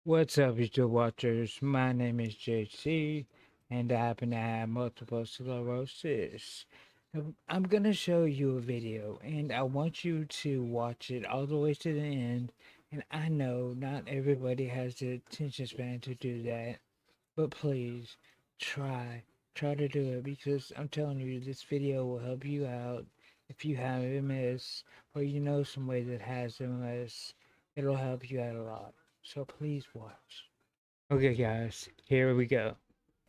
What's up, YouTube watchers? My name is JC, and I happen to have multiple sclerosis. I'm gonna show you a video, and I want you to watch it all the way to the end. And I know not everybody has the attention span to do that, but please try to do it because I'm telling you, this video will help you out if you have MS or you know somebody that has MS. It'll help you out a lot. So please watch. Okay, guys, here we go.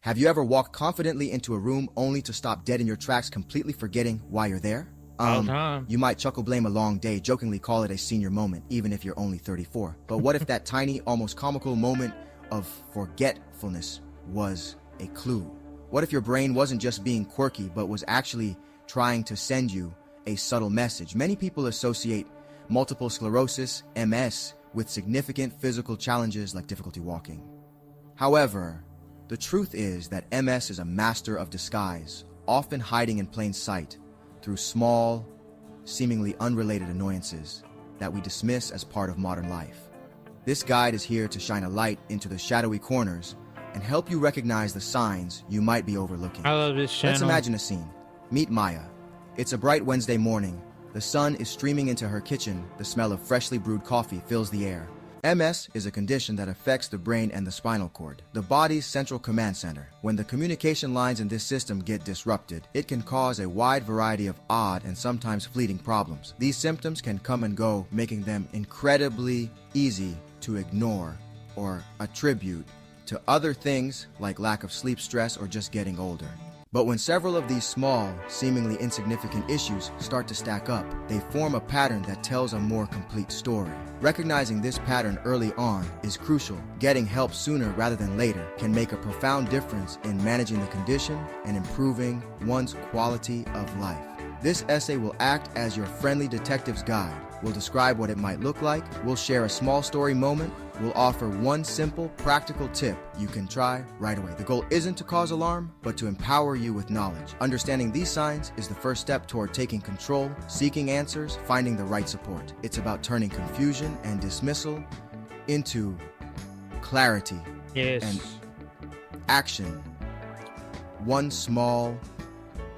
Have you ever walked confidently into a room only to stop dead in your tracks, completely forgetting why you're there? All the time. You might chuckle, blame a long day, jokingly call it a senior moment, even if you're only 34. But what if that tiny, almost comical moment of forgetfulness was a clue? What if your brain wasn't just being quirky, but was actually trying to send you a subtle message? Many people associate multiple sclerosis, MS, with significant physical challenges like difficulty walking. However, the truth is that MS is a master of disguise, often hiding in plain sight through small, seemingly unrelated annoyances that we dismiss as part of modern life. This guide is here to shine a light into the shadowy corners and help you recognize the signs you might be overlooking. I love this channel. Let's imagine a scene. Meet Maya. It's a bright Wednesday morning. The sun is streaming into her kitchen. The smell of freshly brewed coffee fills the air. MS is a condition that affects the brain and the spinal cord, the body's central command center. When the communication lines in this system get disrupted, it can cause a wide variety of odd and sometimes fleeting problems. These symptoms can come and go, making them incredibly easy to ignore or attribute to other things like lack of sleep, stress, or just getting older. But when several of these small, seemingly insignificant issues start to stack up, they form a pattern that tells a more complete story. Recognizing this pattern early on is crucial. Getting help sooner rather than later can make a profound difference in managing the condition and improving one's quality of life. This essay will act as your friendly detective's guide. We'll describe what it might look like, we'll share a small story moment, we'll offer one simple, practical tip you can try right away. The goal isn't to cause alarm, but to empower you with knowledge. Understanding these signs is the first step toward taking control, seeking answers, finding the right support. It's about turning confusion and dismissal into clarity and action, one small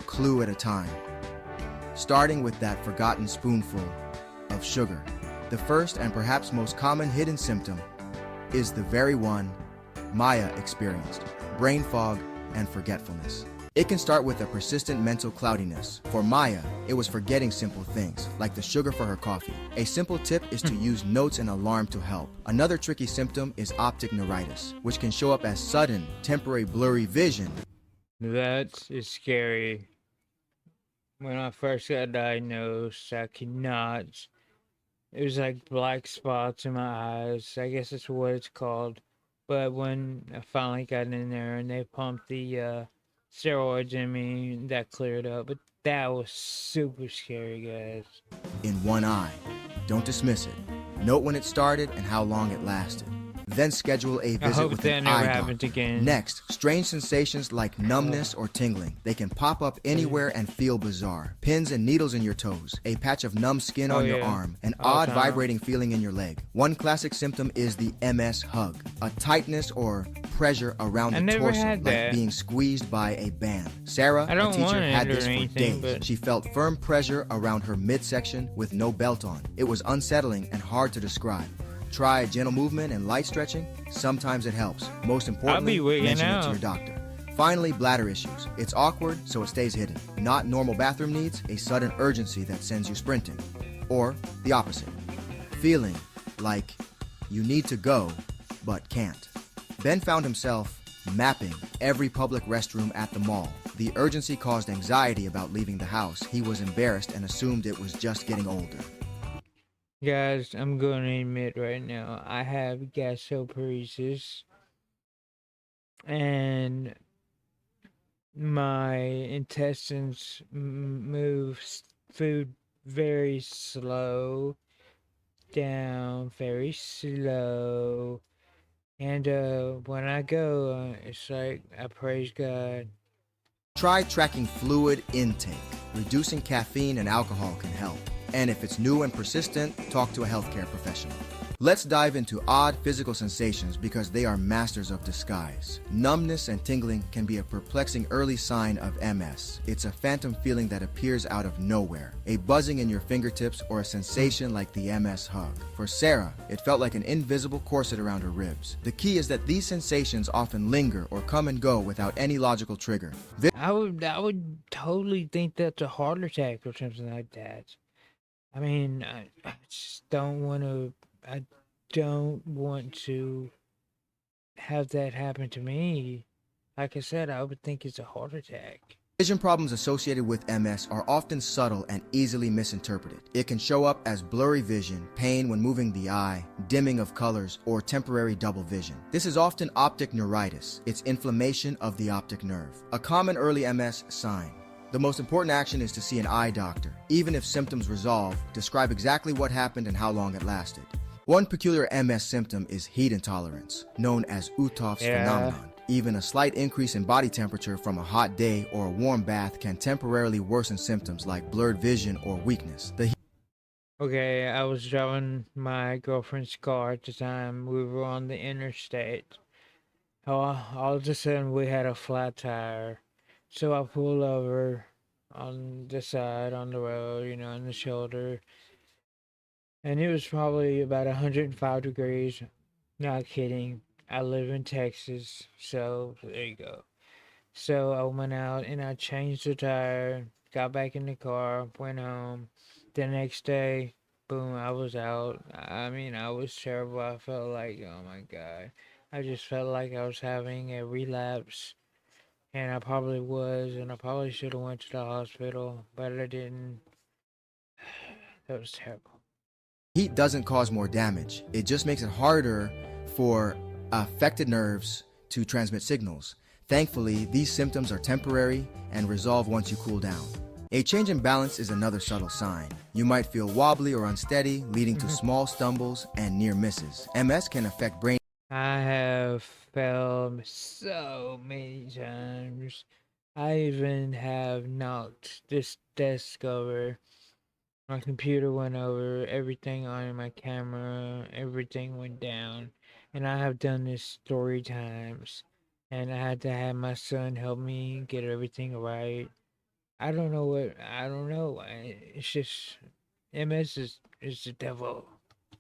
clue at a time. Starting with that forgotten spoonful of sugar. The first and perhaps most common hidden symptom is the very one Maya experienced: brain fog and forgetfulness. It can start with a persistent mental cloudiness. For Maya, it was forgetting simple things, like the sugar for her coffee. A simple tip is to use notes and alarm to help. Another tricky symptom is optic neuritis, which can show up as sudden, temporary blurry vision. That is scary. When I first got diagnosed, I could not. It was like black spots in my eyes. I guess that's what it's called. But when I finally got in there and they pumped the steroids in me, that cleared up. But that was super scary, guys. In one eye. Don't dismiss it. Note when it started and how long it lasted. Then schedule a visit with an eye doctor. Next, strange sensations like numbness or tingling. They can pop up anywhere and feel bizarre. Pins and needles in your toes, a patch of numb skin on your arm, an odd vibrating feeling in your leg. One classic symptom is the MS hug, a tightness or pressure around the torso, like being squeezed by a band. Sarah, a teacher, had this for days. She felt firm pressure around her midsection with no belt on. It was unsettling and hard to describe. Try gentle movement and light stretching. Sometimes it helps. Most importantly, mention it to your doctor. Finally, bladder issues. It's awkward, so it stays hidden. Not normal bathroom needs, a sudden urgency that sends you sprinting. Or the opposite. Feeling like you need to go, but can't. Ben found himself mapping every public restroom at the mall. The urgency caused anxiety about leaving the house. He was embarrassed and assumed it was just getting older. Guys, I'm going to admit right now, I have gastroparesis, and my intestines move food very slow, down very slow, and when I go, it's like I praise God. Try tracking fluid intake. Reducing caffeine and alcohol can help. And if it's new and persistent, talk to a healthcare professional. Let's dive into odd physical sensations because they are masters of disguise. Numbness and tingling can be a perplexing early sign of MS. It's a phantom feeling that appears out of nowhere, a buzzing in your fingertips or a sensation like the MS hug. For Sarah, it felt like an invisible corset around her ribs. The key is that these sensations often linger or come and go without any logical trigger. I would totally think that's a heart attack or something like that. I mean, I just don't want to. I don't want to have that happen to me. Like I said, I would think it's a heart attack. Vision problems associated with MS are often subtle and easily misinterpreted. It can show up as blurry vision, pain when moving the eye, dimming of colors, or temporary double vision. This is often optic neuritis. It's inflammation of the optic nerve, a common early MS sign. The most important action is to see an eye doctor. Even if symptoms resolve, describe exactly what happened and how long it lasted. One peculiar MS symptom is heat intolerance, known as Uthoff's phenomenon. Even a slight increase in body temperature from a hot day or a warm bath can temporarily worsen symptoms like blurred vision or weakness. Okay, I was driving my girlfriend's car at the time. We were on the interstate. All of a sudden, we had a flat tire. So I pulled over on the side, on the road, on the shoulder. And it was probably about 105 degrees. Not kidding. I live in Texas, so there you go. So I went out and I changed the tire, got back in the car, went home. The next day, boom, I was out. I mean, I was terrible. I felt like, oh my God. I just felt like I was having a relapse, and I probably was, and I probably should have went to the hospital, but I didn't. That was terrible. Heat doesn't cause more damage. It just makes it harder for affected nerves to transmit signals. Thankfully, these symptoms are temporary and resolve once you cool down. A change in balance is another subtle sign. You might feel wobbly or unsteady, leading to small stumbles and near misses. MS can affect brain. I have fell so many times. I even have knocked this desk over. My computer went over, everything on my camera, everything went down. And I have done this 3 times. And I had to have my son help me get everything right. I don't know. It's just, MS is the devil.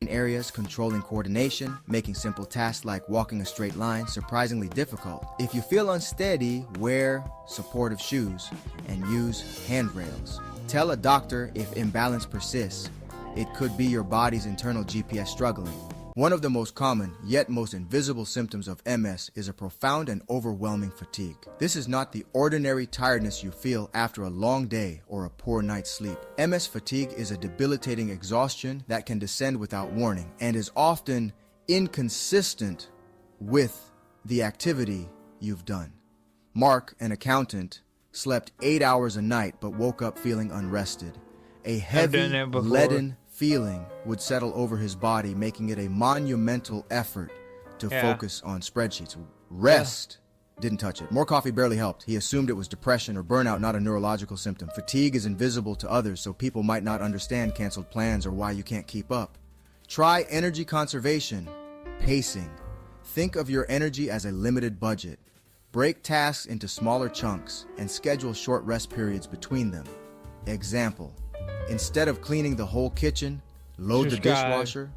Areas controlling coordination, making simple tasks like walking a straight line surprisingly difficult. If you feel unsteady, wear supportive shoes and use handrails. Tell a doctor if imbalance persists. It could be your body's internal GPS struggling. One of the most common, yet most invisible symptoms of MS is a profound and overwhelming fatigue. This is not the ordinary tiredness you feel after a long day or a poor night's sleep. MS fatigue is a debilitating exhaustion that can descend without warning and is often inconsistent with the activity you've done. Mark, an accountant, slept 8 hours a night but woke up feeling unrested. A heavy, leaden feeling would settle over his body, making it a monumental effort to focus on spreadsheets. Rest didn't touch it. More coffee barely helped. He assumed it was depression or burnout, not a neurological symptom. Fatigue is invisible to others, so people might not understand canceled plans or why you can't keep up. Try energy conservation, pacing. Think of your energy as a limited budget. Break tasks into smaller chunks and schedule short rest periods between them. Example: instead of cleaning the whole kitchen, load the dishwasher,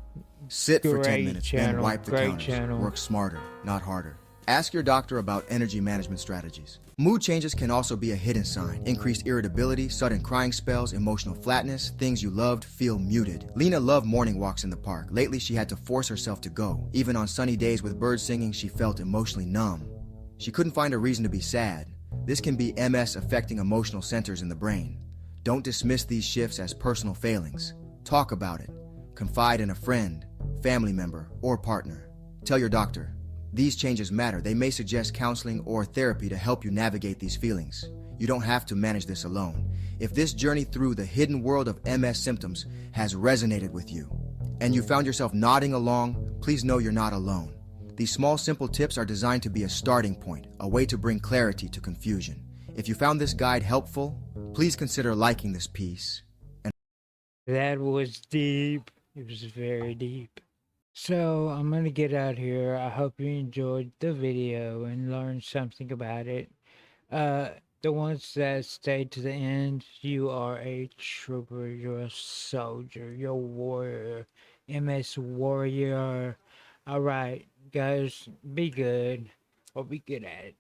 sit for 10 minutes, then wipe the counters. Work smarter, not harder. Ask your doctor about energy management strategies. Mood changes can also be a hidden sign. Increased irritability, sudden crying spells, emotional flatness, things you loved feel muted. Lena loved morning walks in the park. Lately, she had to force herself to go. Even on sunny days with birds singing, she felt emotionally numb. She couldn't find a reason to be sad. This can be MS affecting emotional centers in the brain. Don't dismiss these shifts as personal failings. Talk about it. Confide in a friend, family member, or partner. Tell your doctor. These changes matter. They may suggest counseling or therapy to help you navigate these feelings. You don't have to manage this alone. If this journey through the hidden world of MS symptoms has resonated with you, and you found yourself nodding along, please know you're not alone. These small, simple tips are designed to be a starting point, a way to bring clarity to confusion. If you found this guide helpful, please consider liking this piece. That was deep. It was very deep. So I'm gonna get out here. I hope you enjoyed the video and learned something about it. Uh, the ones that stayed to the end, you are a trooper. You're a soldier. You're a warrior. MS warrior. All right, guys, be good or be good at it.